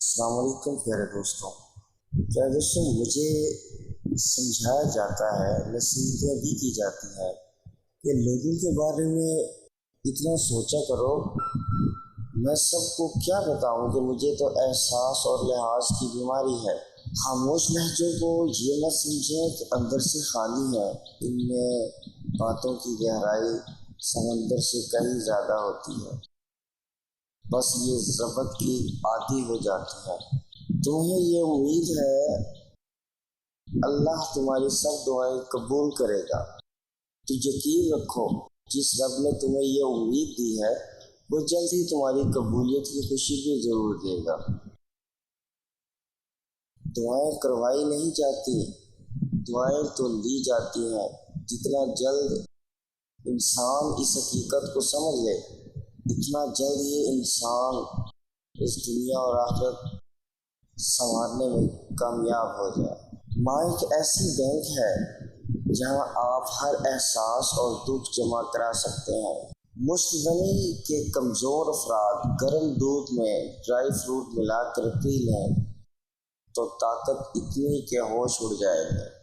السلام علیکم پیارے دوستوں۔ پیارے دوستوں، مجھے سمجھایا جاتا ہے، نصیحتیں بھی کی جاتی ہیں کہ لوگوں کے بارے میں اتنا سوچا کرو۔ میں سب کو کیا بتاؤں کہ مجھے تو احساس اور لحاظ کی بیماری ہے۔ خاموش لہجوں کو یہ نہ سمجھیں کہ اندر سے خالی ہے، ان میں باتوں کی گہرائی سمندر سے کہیں زیادہ ہوتی ہے، بس یہ ضبط کی عادی ہو جاتی ہے۔ تمہیں یہ امید ہے اللہ تمہاری سب دعائیں قبول کرے گا، تو یقین رکھو جس رب نے تمہیں یہ امید دی ہے وہ جلد ہی تمہاری قبولیت کی خوشی بھی ضرور دے گا۔ دعائیں کروائی نہیں جاتی، دعائیں تو لی جاتی ہیں۔ جتنا جلد انسان اس حقیقت کو سمجھ لے، اتنا جلد ہی انسان اس دنیا اور آخرت سنوارنے میں کامیاب ہو جائے۔ ماں ایک ایسی بینک ہے جہاں آپ ہر احساس اور دکھ جمع کرا سکتے ہیں۔ مشت بنی کے کمزور افراد گرم دودھ میں ڈرائی فروٹ ملا کر پی لیں تو طاقت اتنی کہ ہوش اڑ جائے گا۔